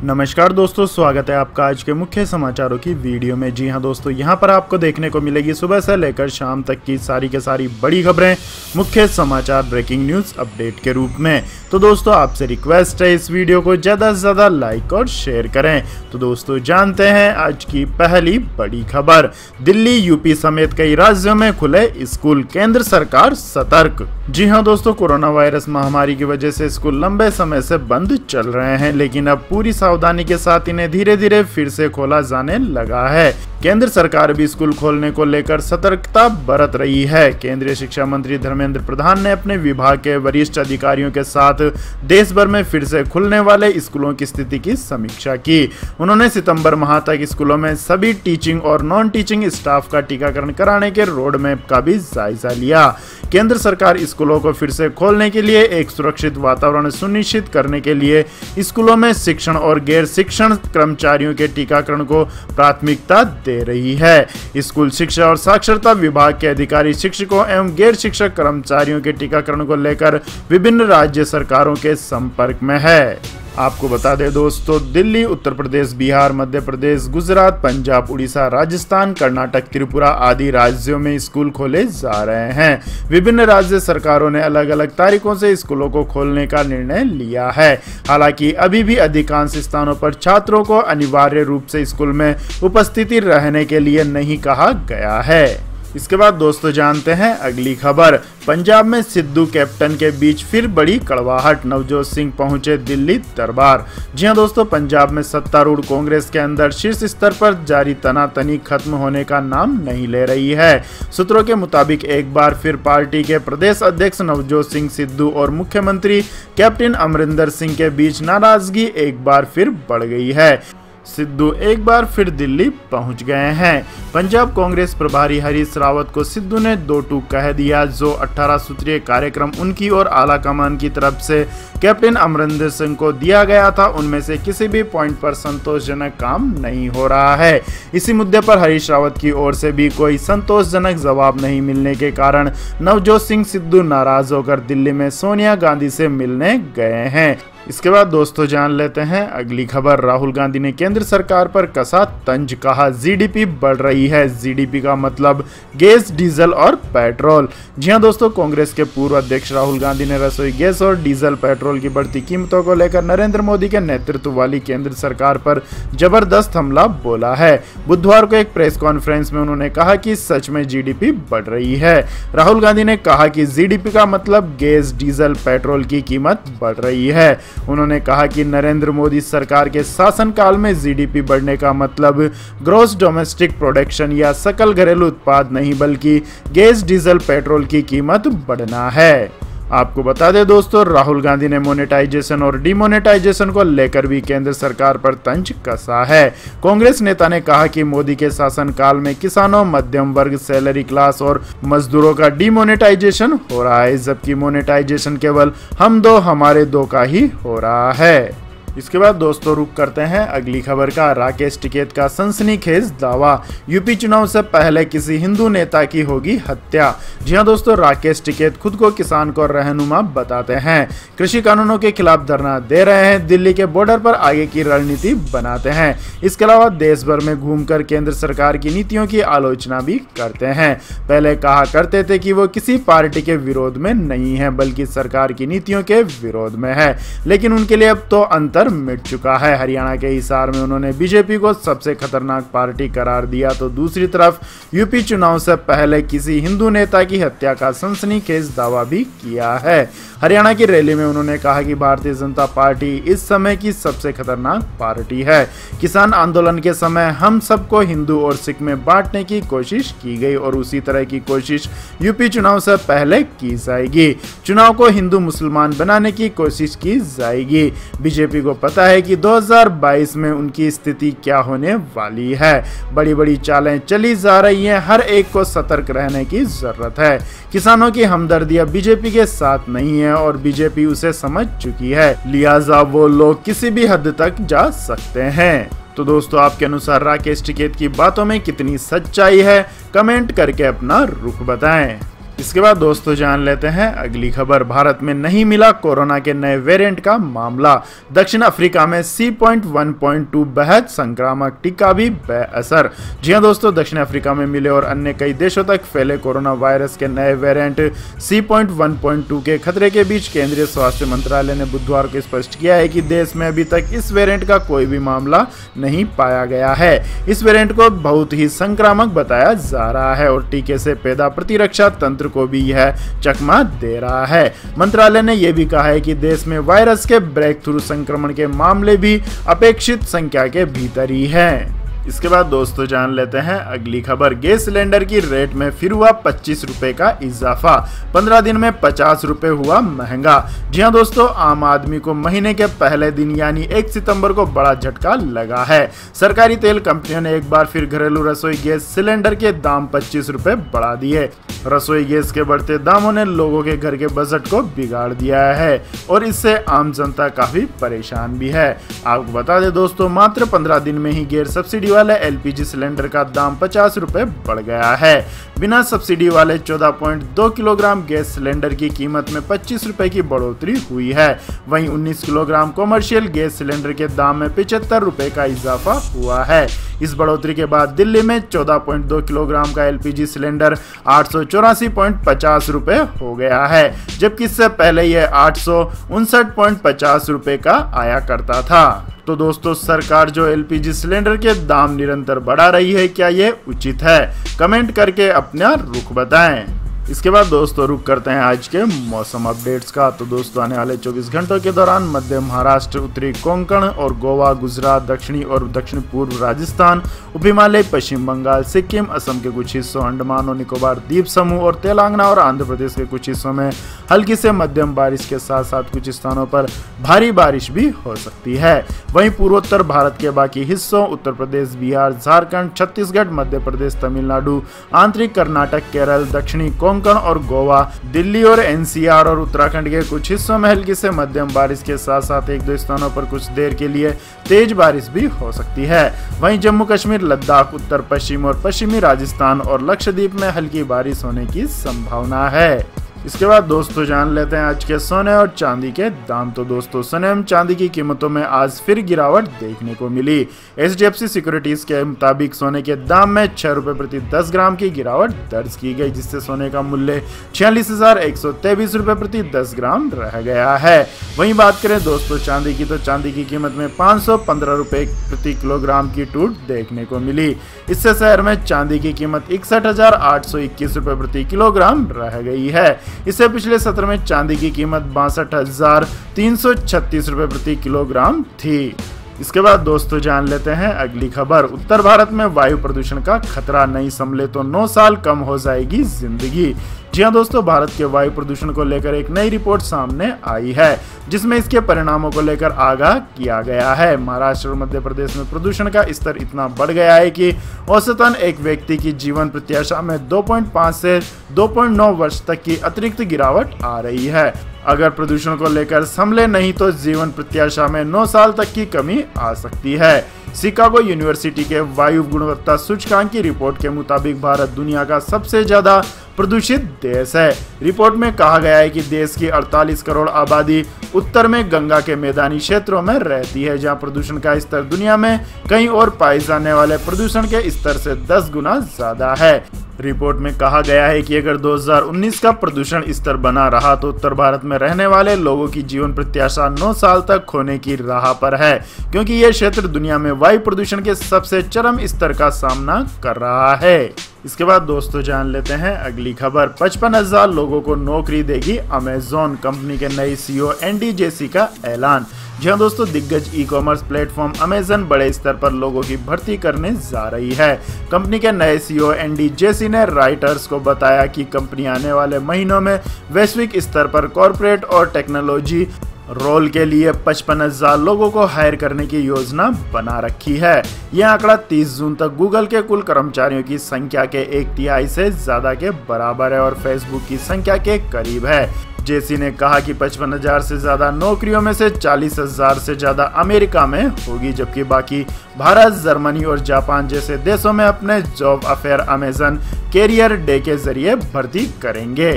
नमस्कार दोस्तों, स्वागत है आपका आज के मुख्य समाचारों की वीडियो में। जी हां दोस्तों, यहां पर आपको देखने को मिलेगी सुबह से लेकर शाम तक की सारी के सारी बड़ी खबरें, मुख्य समाचार, ब्रेकिंग न्यूज अपडेट के रूप में। तो दोस्तों आपसे रिक्वेस्ट है इस वीडियो को ज़्यादा से ज़्यादा लाइक और शेयर करें। तो दोस्तों जानते हैं आज की पहली बड़ी खबर। दिल्ली, यूपी समेत कई राज्यों में खुले स्कूल, केंद्र सरकार सतर्क। जी हां दोस्तों, कोरोना वायरस महामारी की वजह से स्कूल लंबे समय से बंद चल रहे हैं, लेकिन अब पूरी सावधानी के साथ इन्हें धीरे धीरे फिर से खोला जाने लगा है। केंद्र सरकार भी स्कूल खोलने को लेकर सतर्कता बरत रही है। केंद्रीय शिक्षा मंत्री धर्मेंद्र प्रधान ने अपने विभाग के वरिष्ठ अधिकारियों के साथ देश भर में फिर से खुलने वाले स्कूलों की स्थिति की समीक्षा की। उन्होंने सितंबर माह तक स्कूलों में सभी टीचिंग और नॉन टीचिंग स्टाफ का टीकाकरण कराने के रोड मैप का भी जायजा लिया। केंद्र सरकार स्कूलों को फिर से खोलने के लिए एक सुरक्षित वातावरण सुनिश्चित करने के लिए स्कूलों में शिक्षण और गैर शिक्षण कर्मचारियों के टीकाकरण को प्राथमिकता दे रही है। स्कूल शिक्षा और साक्षरता विभाग के अधिकारी शिक्षकों एवं गैर शिक्षक कर्मचारियों के टीकाकरण को लेकर विभिन्न राज्य सरकारों के संपर्क में है। आपको बता दें दोस्तों, दिल्ली, उत्तर प्रदेश, बिहार, मध्य प्रदेश, गुजरात, पंजाब, उड़ीसा, राजस्थान, कर्नाटक, त्रिपुरा आदि राज्यों में स्कूल खोले जा रहे हैं। विभिन्न राज्य सरकारों ने अलग अलग तारीखों से स्कूलों को खोलने का निर्णय लिया है। हालांकि अभी भी अधिकांश स्थानों पर छात्रों को अनिवार्य रूप से स्कूल में उपस्थिति रहने के लिए नहीं कहा गया है। इसके बाद दोस्तों जानते हैं अगली खबर। पंजाब में सिद्धू कैप्टन के बीच फिर बड़ी कड़वाहट, नवजोत सिंह पहुंचे दिल्ली दरबार। जी हां दोस्तों, पंजाब में सत्तारूढ़ कांग्रेस के अंदर शीर्ष स्तर पर जारी तनातनी खत्म होने का नाम नहीं ले रही है। सूत्रों के मुताबिक एक बार फिर पार्टी के प्रदेश अध्यक्ष नवजोत सिंह सिद्धू और मुख्यमंत्री कैप्टन अमरिंदर सिंह के बीच नाराजगी एक बार फिर बढ़ गई है। सिद्धू एक बार फिर दिल्ली पहुंच गए हैं। पंजाब कांग्रेस प्रभारी हरीश रावत को सिद्धू ने दो टूक कह दिया। जो 18 सूत्रीय कार्यक्रम उनकी और आला कमान की तरफ से कैप्टन अमरिंदर सिंह को दिया गया था, उनमें से किसी भी पॉइंट पर संतोषजनक काम नहीं हो रहा है। इसी मुद्दे पर हरीश रावत की ओर से भी कोई संतोषजनक जवाब नहीं मिलने के कारण नवजोत सिंह सिद्धू नाराज होकर दिल्ली में सोनिया गांधी से मिलने गए हैं। इसके बाद दोस्तों जान लेते हैं अगली खबर। राहुल गांधी ने केंद्र सरकार पर कसा तंज, कहा जीडीपी बढ़ रही है। जीडीपी का मतलब गैस, डीजल और पेट्रोल। जी हां दोस्तों, कांग्रेस के पूर्व अध्यक्ष राहुल गांधी ने रसोई गैस और डीजल पेट्रोल की बढ़ती कीमतों को लेकर नरेंद्र मोदी के नेतृत्व वाली केंद्र सरकार पर जबरदस्त हमला बोला है। बुधवार को एक प्रेस कॉन्फ्रेंस में उन्होंने कहा कि सच में जीडीपी बढ़ रही है। राहुल गांधी ने कहा कि जीडीपी का मतलब गैस, डीजल, पेट्रोल की कीमत बढ़ रही है। उन्होंने कहा कि नरेंद्र मोदी सरकार के शासनकाल में जीडीपी बढ़ने का मतलब ग्रॉस डोमेस्टिक प्रोडक्शन या सकल घरेलू उत्पाद नहीं, बल्कि गैस, डीजल, पेट्रोल की कीमत बढ़ना है। आपको बता दें दोस्तों, राहुल गांधी ने मोनेटाइजेशन और डिमोनेटाइजेशन को लेकर भी केंद्र सरकार पर तंज कसा है। कांग्रेस नेता ने कहा कि मोदी के शासनकाल में किसानों, मध्यम वर्ग, सैलरी क्लास और मजदूरों का डिमोनेटाइजेशन हो रहा है, जबकि मोनेटाइजेशन केवल हम दो हमारे दो का ही हो रहा है। इसके बाद दोस्तों रुक करते हैं अगली खबर का। राकेश टिकैत का सनसनीखेज दावा, यूपी चुनाव से पहले किसी हिंदू नेता की होगी हत्या। जी हां दोस्तों, राकेश टिकैत खुद को किसान को रहनुमा बताते हैं, कृषि कानूनों के खिलाफ धरना दे रहे हैं, दिल्ली के बॉर्डर पर आगे की रणनीति बनाते हैं। इसके अलावा देश भर में घूमकर केंद्र सरकार की नीतियों की आलोचना भी करते हैं। पहले कहा करते थे कि वो किसी पार्टी के विरोध में नहीं है, बल्कि सरकार की नीतियों के विरोध में है, लेकिन उनके लिए अब तो अंतर मिट चुका है। हरियाणा के हिसार में उन्होंने बीजेपी को सबसे खतरनाक पार्टी करार दिया, तो दूसरी तरफ यूपी चुनाव से पहले किसी हिंदू नेता की हत्या का सनसनीखेज दावा भी किया है। हरियाणा की रैली में उन्होंने कहा कि भारतीय जनता पार्टी इस समय की सबसे खतरनाक पार्टी है। किसान आंदोलन के समय हम सबको हिंदू और सिख में बांटने की कोशिश की गई और उसी तरह की कोशिश यूपी चुनाव से पहले की जाएगी। चुनाव को हिंदू मुसलमान बनाने की कोशिश की जाएगी। बीजेपी को पता है कि 2022 में उनकी स्थिति क्या होने वाली है। बड़ी बड़ी चालें चली जा रही हैं, हर एक को सतर्क रहने की जरूरत है। किसानों की हमदर्दी अब बीजेपी के साथ नहीं है और बीजेपी उसे समझ चुकी है, लिहाजा वो लोग किसी भी हद तक जा सकते हैं। तो दोस्तों आपके अनुसार राकेश टिकैत की बातों में कितनी सच्चाई है, कमेंट करके अपना रुख बताएं। इसके बाद दोस्तों जान लेते हैं अगली खबर। भारत में नहीं मिला कोरोना के नए वेरिएंट का मामला। दक्षिण अफ्रीका में C.1.2 बेहद संक्रामक टीका भी बेअसर। जी हां दोस्तों, दक्षिण अफ्रीका में मिले और अन्य कई देशों तक फैले कोरोना वायरस के नए वेरिएंट C.1.2 के खतरे के बीच केंद्रीय स्वास्थ्य मंत्रालय ने बुधवार को स्पष्ट किया है कि देश में अभी तक इस वेरिएंट का कोई भी मामला नहीं पाया गया है। इस वेरिएंट को बहुत ही संक्रामक बताया जा रहा है और टीके से पैदा प्रतिरक्षा तंत्र को भी यह चकमा दे रहा है। मंत्रालय ने यह भी कहा है कि देश में वायरस के ब्रेक थ्रू संक्रमण के मामले भी अपेक्षित संख्या के भीतर ही हैं। इसके बाद दोस्तों जान लेते हैं अगली खबर। गैस सिलेंडर की रेट में फिर हुआ 25 रुपए का इजाफा। 15 दिन में 50 रुपए हुआ महंगा। जी हां दोस्तों, आम आदमी को महीने के पहले दिन यानी 1 सितंबर को बड़ा झटका लगा है। सरकारी तेल कंपनियों ने एक बार फिर घरेलू रसोई गैस सिलेंडर के दाम 25 रुपए बढ़ा दिए। रसोई गैस के बढ़ते दामों ने लोगों के घर के बजट को बिगाड़ दिया है और इससे आम जनता काफी परेशान भी है। आपको बता दें दोस्तों, मात्र 15 दिन में ही गैर सब्सिडी वाले LPG सिलेंडर का दाम 50 रुपए बढ़ गया है। बिना सब्सिडी वाले 14.2 किलोग्राम गैस सिलेंडर की कीमत में 25 रुपए की बढ़ोतरी हुई है। वहीं 19 किलोग्राम कॉमर्शियल गैस सिलेंडर के दाम में 75 रुपए का इजाफा हुआ है। इस बढ़ोतरी के बाद दिल्ली में 14.2 किलोग्राम का LPG सिलेंडर 884.50 रुपए हो गया है, जबकि इससे पहले यह 859.50 रुपए का आया करता था। तो दोस्तों, सरकार जो LPG सिलेंडर के दाम निरंतर बढ़ा रही है, क्या ये उचित है? कमेंट करके अपना रुख बताएं। इसके बाद दोस्तों रुक करते हैं आज के मौसम अपडेट्स का। तो दोस्तों, आने वाले 24 घंटों के दौरान मध्य महाराष्ट्र, उत्तरी कोंकण और गोवा, गुजरात, दक्षिणी और दक्षिण पूर्व राजस्थान, उप हिमालय, पश्चिम बंगाल, सिक्किम, असम के कुछ हिस्सों, अंडमान और निकोबार द्वीप समूह और तेलंगाना और आंध्र प्रदेश के कुछ हिस्सों में हल्की से मध्यम बारिश के साथ साथ कुछ स्थानों पर भारी बारिश भी हो सकती है। वहीं पूर्वोत्तर भारत के बाकी हिस्सों, उत्तर प्रदेश, बिहार, झारखंड, छत्तीसगढ़, मध्य प्रदेश, तमिलनाडु, आंतरिक कर्नाटक, केरल, दक्षिणी कोंकण और गोवा, दिल्ली और NCR और उत्तराखंड के कुछ हिस्सों में हल्की से मध्यम बारिश के साथ साथ 1-2 स्थानों पर कुछ देर के लिए तेज बारिश भी हो सकती है। वहीं जम्मू कश्मीर, लद्दाख, उत्तर पश्चिम और पश्चिमी राजस्थान और लक्षद्वीप में हल्की बारिश होने की संभावना है। इसके बाद दोस्तों जान लेते हैं आज के सोने और चांदी के दाम। तो दोस्तों, सोने एवं चांदी की कीमतों में आज फिर गिरावट देखने को मिली। HDFC सिक्योरिटीज के मुताबिक सोने के दाम में 6 रुपए प्रति 10 ग्राम की गिरावट दर्ज की गई, जिससे सोने का मूल्य 46,123 रुपए प्रति 10 ग्राम रह गया है। वहीं बात करें दोस्तों चांदी की, तो चांदी की कीमत में 515 रुपए प्रति किलोग्राम की टूट देखने को मिली। इससे शहर में चांदी की कीमत 61,821 रुपए प्रति किलोग्राम रह गई है। इससे पिछले सत्र में चांदी की कीमत 62,336 रुपए प्रति किलोग्राम थी। इसके बाद दोस्तों जान लेते हैं अगली खबर। उत्तर भारत में वायु प्रदूषण का खतरा नहीं संभले तो 9 साल कम हो जाएगी जिंदगी। जी हां दोस्तों, भारत के वायु प्रदूषण को लेकर एक नई रिपोर्ट सामने आई है, जिसमें इसके परिणामों को लेकर आगाह किया गया है। महाराष्ट्र और मध्य प्रदेश में प्रदूषण का स्तर इतना बढ़ गया है कि औसतन एक व्यक्ति की जीवन प्रत्याशा में 2.5 से 2.9 वर्ष तक की अतिरिक्त गिरावट आ रही है। अगर प्रदूषण को लेकर संभले नहीं तो जीवन प्रत्याशा में 9 साल तक की कमी आ सकती है। शिकागो यूनिवर्सिटी के वायु गुणवत्ता सूचकांक की रिपोर्ट के मुताबिक भारत दुनिया का सबसे ज्यादा प्रदूषित देश है। रिपोर्ट में कहा गया है कि देश की 48 करोड़ आबादी उत्तर में गंगा के मैदानी क्षेत्रों में रहती है, जहां प्रदूषण का स्तर दुनिया में कहीं और पाए जाने वाले प्रदूषण के स्तर से 10 गुना ज्यादा है। रिपोर्ट में कहा गया है कि अगर 2019 का प्रदूषण स्तर बना रहा तो उत्तर भारत में रहने वाले लोगों की जीवन प्रत्याशा 9 साल तक खोने की राह पर है, क्योंकि यह क्षेत्र दुनिया में वायु प्रदूषण के सबसे चरम स्तर का सामना कर रहा है। इसके बाद दोस्तों जान लेते हैं अगली खबर। 55,000 लोगों को नौकरी देगी अमेजॉन, कंपनी के नई CEO एंडी जेसी का ऐलान। जी हां दोस्तों, दिग्गज ई-कॉमर्स प्लेटफॉर्म अमेजन बड़े स्तर पर लोगों की भर्ती करने जा रही है। कंपनी के नए CEO एंडी जेसी ने राइटर्स को बताया कि कंपनी आने वाले महीनों में वैश्विक स्तर पर कॉर्पोरेट और टेक्नोलॉजी रोल के लिए 55,000 लोगों को हायर करने की योजना बना रखी है। यह आंकड़ा 30 जून तक गूगल के कुल कर्मचारियों की संख्या के 1/3 से ज्यादा के बराबर है और फेसबुक की संख्या के करीब है। जेसी ने कहा कि 55,000 से ज़्यादा नौकरियों में से 40,000 से ज़्यादा अमेरिका में होगी, जबकि बाकी भारत, जर्मनी और जापान जैसे देशों में अपने job affair Amazon career day के जरिए भर्ती करेंगे।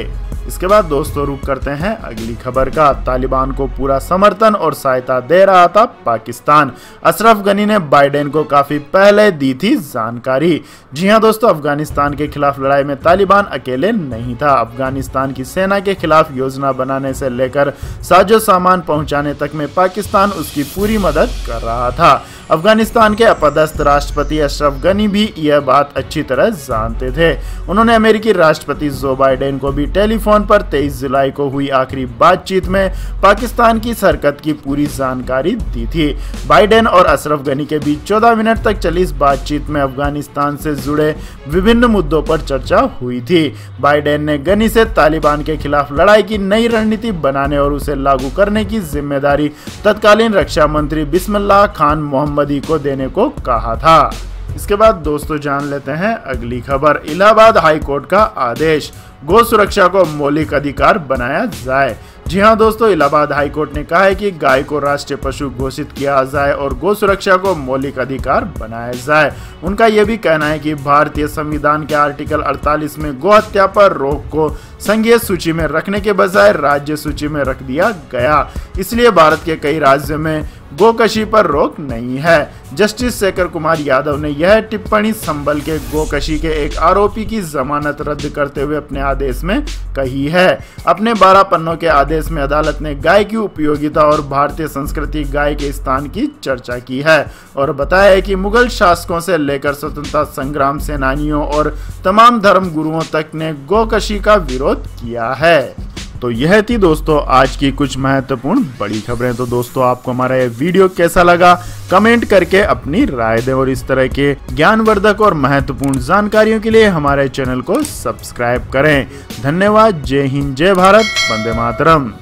इसके बाद दोस्तों रुक करते हैं अगली खबर का। तालिबान को पूरा समर्थन और सहायता दे रहा था पाकिस्तान। अशरफ गनी ने बाइडेन को काफी पहले दी थी जानकारी। जी हां दोस्तों, अफगानिस्तान के खिलाफ लड़ाई में तालिबान अकेले नहीं था। अफगानिस्तान की सेना के खिलाफ योजना बनाने से लेकर साजो सामान पहुंचाने तक में पाकिस्तान उसकी पूरी मदद कर रहा था। अफगानिस्तान के अपदस्थ राष्ट्रपति अशरफ गनी भी यह बात अच्छी तरह जानते थे। उन्होंने अमेरिकी राष्ट्रपति जो बाइडेन को भी टेलीफोन पर 23 जुलाई को हुई आखिरी बातचीत में पाकिस्तान की इस हरकत की पूरी जानकारी दी थी। बाइडेन और अशरफ गनी के बीच 14 मिनट तक चली इस बातचीत में अफगानिस्तान से जुड़े विभिन्न मुद्दों पर चर्चा हुई थी। बाइडेन ने गनी से तालिबान के खिलाफ लड़ाई की नई रणनीति बनाने और उसे लागू करने की जिम्मेदारी तत्कालीन रक्षा मंत्री बिस्मिल्लाह खान मोहम्मदी को देने को कहा था। इसके बाद दोस्तों जान लेते हैं अगली खबर। इलाहाबाद हाई कोर्ट का आदेश, गौ सुरक्षा को मौलिक अधिकार बनाया जाए। जी हां दोस्तों, इलाहाबाद हाई कोर्ट ने कहा है कि गाय को राष्ट्रीय पशु घोषित किया जाए और गौ सुरक्षा को मौलिक अधिकार बनाया जाए। उनका यह भी कहना है कि भारतीय संविधान के आर्टिकल 48 में गौ हत्या पर रोक को संघीय सूची में रखने के बजाय राज्य सूची में रख दिया गया, इसलिए भारत के कई राज्यों में गोकशी पर रोक नहीं है। जस्टिस शेखर कुमार यादव ने यह टिप्पणी संभल के गोकशी के एक आरोपी की जमानत रद्द करते हुए अपने आदेश में कही है। अपने 12 पन्नों के आदेश में अदालत ने गाय की उपयोगिता और भारतीय संस्कृति गाय के स्थान की चर्चा की है और बताया है कि मुगल शासकों से लेकर स्वतंत्रता संग्राम सेनानियों और तमाम धर्म गुरुओं तक ने गोकशी का विरोध किया है। तो यह थी दोस्तों आज की कुछ महत्वपूर्ण बड़ी खबरें। तो दोस्तों आपको हमारा यह वीडियो कैसा लगा कमेंट करके अपनी राय दें और इस तरह के ज्ञानवर्धक और महत्वपूर्ण जानकारियों के लिए हमारे चैनल को सब्सक्राइब करें। धन्यवाद। जय हिंद, जय भारत, वंदे मातरम।